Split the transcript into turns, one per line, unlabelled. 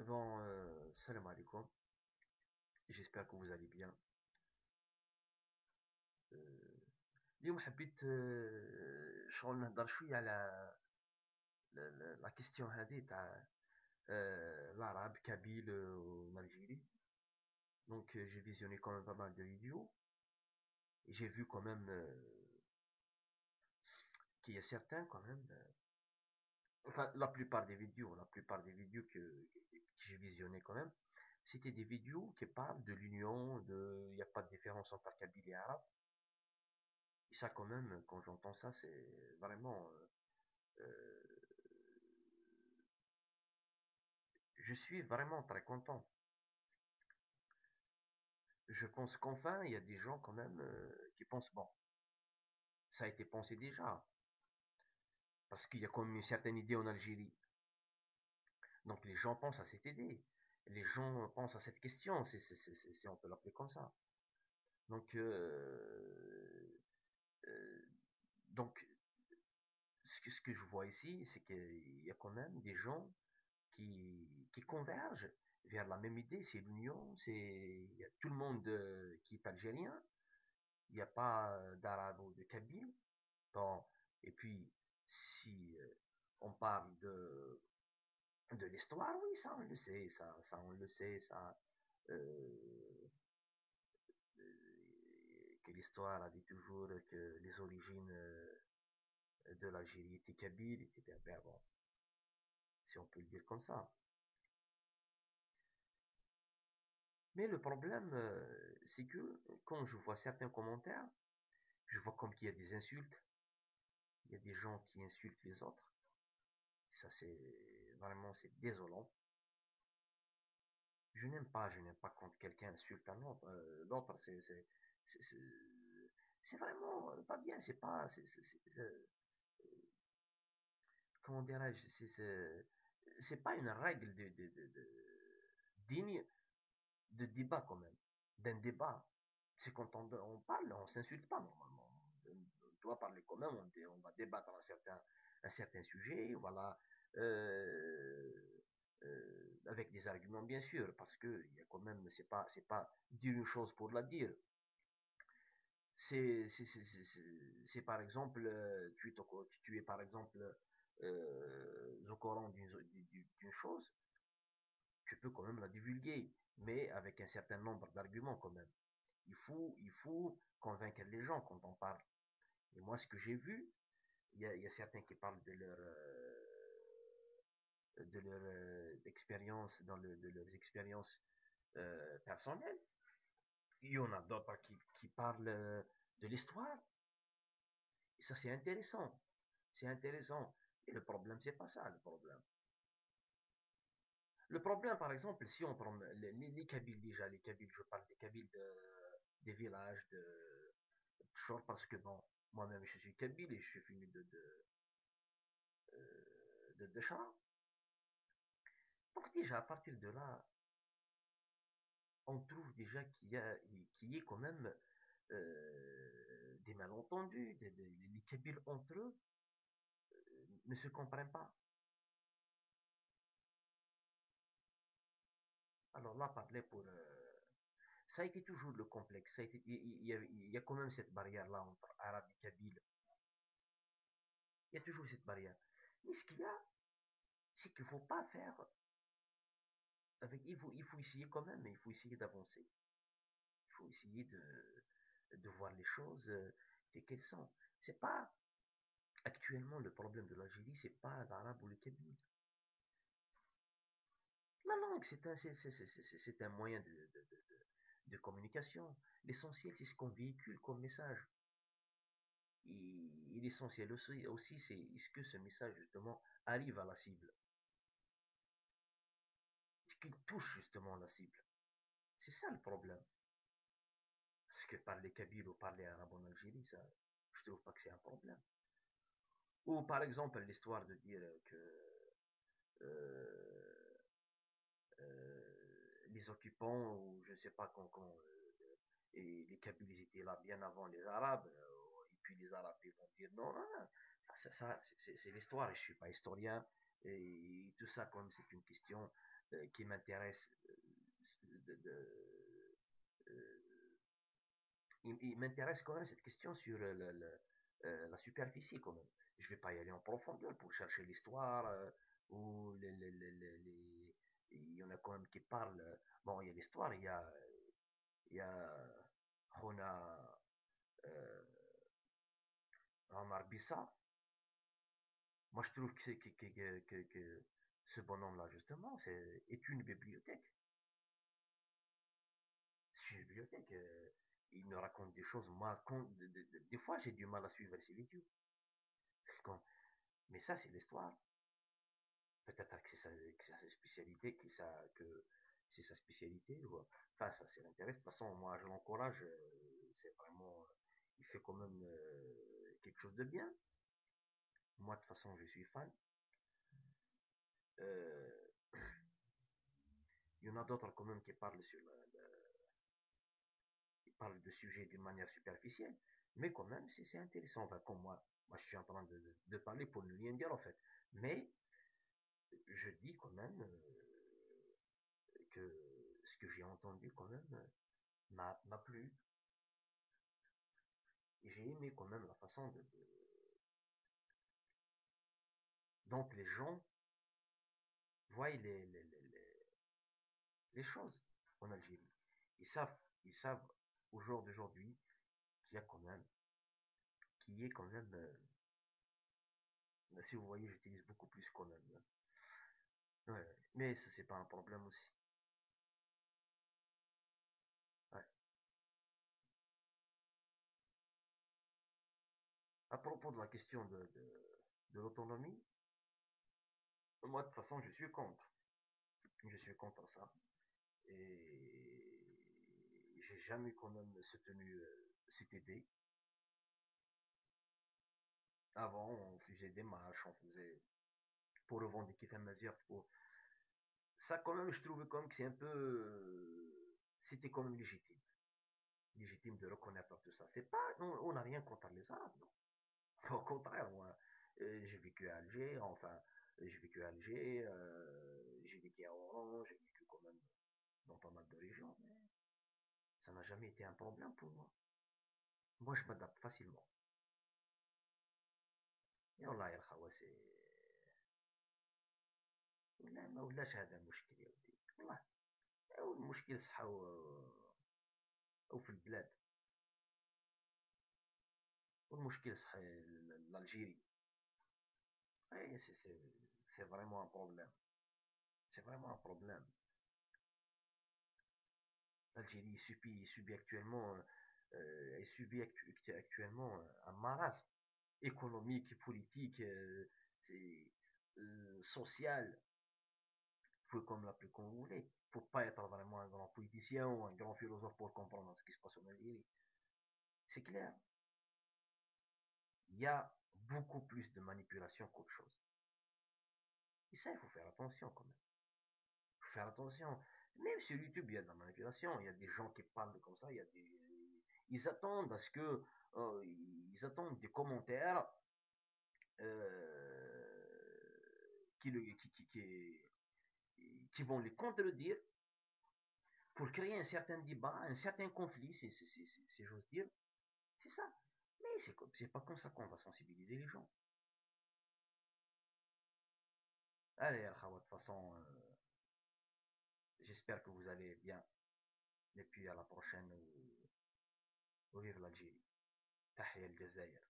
Bon, salam alaikum. J'espère que vous allez bien. اليوم حبيت شغل نهضر شوية على la question هذه تاع l'arabe, kabyle en Algérie. Donc j'ai visionné quand même pas mal de vidéos. Et j'ai vu quand même qu'il y a certains quand même, enfin la plupart des vidéos que j'ai visionné quand même, c'était des vidéos qui parlent de l'union, il n'y a pas de différence entre kabyle et arabe. Et ça quand même, quand j'entends ça, c'est vraiment je suis vraiment très content. Je pense qu'enfin, il y a des gens quand même qui pensent, bon, ça a été pensé déjà, parce qu'il y a quand même une certaine idée en Algérie. Donc les gens pensent à cette idée. Les gens pensent à cette question, on peut l'appeler comme ça. Donc, euh, donc ce que je vois ici, c'est qu'il y a quand même des gens qui convergent vers la même idée, c'est l'union, il y a tout le monde qui est algérien, il n'y a pas d'arabe ou de kabyle. Bon, et puis, si on parle de l'histoire, oui, ça on le sait, ça on le sait, ça, que l'histoire a dit toujours que les origines de l'Algérie étaient kabyles, étaient berbères, bon, si on peut le dire comme ça. Mais le problème, c'est que quand je vois certains commentaires, je vois comme qu'il y a des insultes, il y a des gens qui insultent les autres. Ça, c'est vraiment, c'est désolant. Je n'aime pas quand quelqu'un insulte un autre. L'autre, c'est vraiment pas bien. C'est pas, comment dirais-je, c'est pas une règle digne de débat quand même. D'un débat, c'est quand on parle, on s'insulte pas normalement. On doit parler quand même. On va débattre un certain sujet. Voilà. Euh, avec des arguments bien sûr, parce que il y a quand même, c'est pas dire une chose pour la dire. C'est par exemple, tu es par exemple au courant d'une chose, tu peux quand même la divulguer, mais avec un certain nombre d'arguments quand même. Il faut convaincre les gens quand on parle. Et moi, ce que j'ai vu, il y a certains qui parlent de leur expérience, de leurs expériences personnelles. Il y en a d'autres qui parlent de l'histoire. Et ça, c'est intéressant. C'est intéressant. Et le problème, c'est pas ça, le problème. Le problème, par exemple, si on prend les Kabyles déjà, les Kabyles, je parle des Kabyles des villages de Pchor, parce que bon, moi-même, je suis Kabyle et je suis venu de Chara. Donc déjà, à partir de là, on trouve déjà qu'il y a quand même des malentendus, les Kabyles entre eux ne se comprennent pas. Alors là, parler pour... ça a été toujours le complexe. Il y a quand même cette barrière-là entre arabe et kabyle. Il y a toujours cette barrière. Mais ce qu'il y a, c'est qu'il ne faut pas faire il faut essayer quand même, mais il faut essayer d'avancer. Il faut essayer de voir les choses telles qu'elles sont. C'est pas actuellement le problème de l'Algérie, c'est pas l'arabe ou le kabyle. La langue, c'est un moyen de communication. L'essentiel, c'est ce qu'on véhicule comme message. Et l'essentiel aussi, c'est est-ce que ce message, justement, arrive à la cible? Est-ce qu'il touche, justement, la cible? C'est ça le problème. Parce que parler kabyle ou parler arabe en Algérie, ça, je trouve pas que c'est un problème. Ou par exemple, l'histoire de dire que euh, les occupants, ou je ne sais pas et les Kabyles étaient là bien avant les Arabes, et puis les Arabes ils vont dire non, non, non. Ça, c'est l'histoire, je ne suis pas historien, et tout ça, comme c'est une question qui m'intéresse, euh, il m'intéresse quand même cette question sur la superficie quand même. Je ne vais pas y aller en profondeur pour chercher l'histoire ou il y en a quand même qui parlent. Bon, il y a l'histoire, il y a Rona euh, Omar Bissa. Moi, je trouve que ce bonhomme-là, justement, est une bibliothèque. C'est une bibliothèque. Il me raconte des choses. Moi, des fois, j'ai du mal à suivre ces vidéos. Mais ça, c'est l'histoire. Peut-être que c'est sa spécialité, que c'est sa spécialité. Enfin, ça, c'est l'intérêt. De toute façon, moi, je l'encourage. C'est vraiment. Il fait quand même quelque chose de bien. Moi, de toute façon, je suis fan. Euh, il y en a d'autres quand même qui parlent ils parlent de sujets d'une manière superficielle. Mais quand même, c'est intéressant. Enfin, comme moi, je suis en train de parler pour ne rien dire, en fait. Mais je dis quand même que ce que j'ai entendu quand même m'a plu. Et j'ai aimé quand même la façon dont les gens voient les choses en Algérie. Ils savent, ils savent au jour d'aujourd'hui qu'il y a quand même, qu'il y est quand même, si vous voyez, j'utilise beaucoup plus quand même. Ouais, mais ça, c'est pas un problème aussi. Ouais. À propos de la question de l'autonomie, moi, de toute façon, je suis contre. Je suis contre ça. Et j'ai jamais quand même soutenu cette idée. Avant, on faisait des marches, on faisait pour revendiquer un Mazir. Ça, quand même, je trouvais quand même que c'est un peu. C'était quand même légitime. Légitime de reconnaître tout ça. C'est pas. On n'a rien contre les Arabes, non. Au contraire, moi, j'ai vécu à Alger, enfin, j'ai vécu à Alger, j'ai vécu à Oran, j'ai vécu quand même dans pas mal de régions, mais ça n'a jamais été un problème pour moi. Moi, je m'adapte facilement. Et والله يا الخوا سي ولا ما ولاش هذا مشكل يا ودي والله هو المشكل صحا أو في البلاد والمشكل صحا l'Algérie. Ouais, c'est vraiment un problème. C'est vraiment un problème. L'Algérie subit actuellement, actuellement un marasme économique, politique, social. Vous pouvez comme l'appeler comme vous voulez. Il ne faut pas être vraiment un grand politicien ou un grand philosophe pour comprendre ce qui se passe en Algérie. C'est clair. Il y a beaucoup plus de manipulation qu'autre chose. Et ça, il faut faire attention quand même. Il faut faire attention. Même sur YouTube, il y a de la manipulation. Il y a des gens qui parlent comme ça. Ils attendent à ce que. Ils attendent des commentaires qui, qui vont les contredire pour créer un certain débat, un certain conflit, si j'ose dire. C'est ça. Mais c'est pas comme ça qu'on va sensibiliser les gens. Allez, de toute façon, j'espère que vous allez bien. Et puis à la prochaine, ou vive l'Algérie. تحيا الجزائر.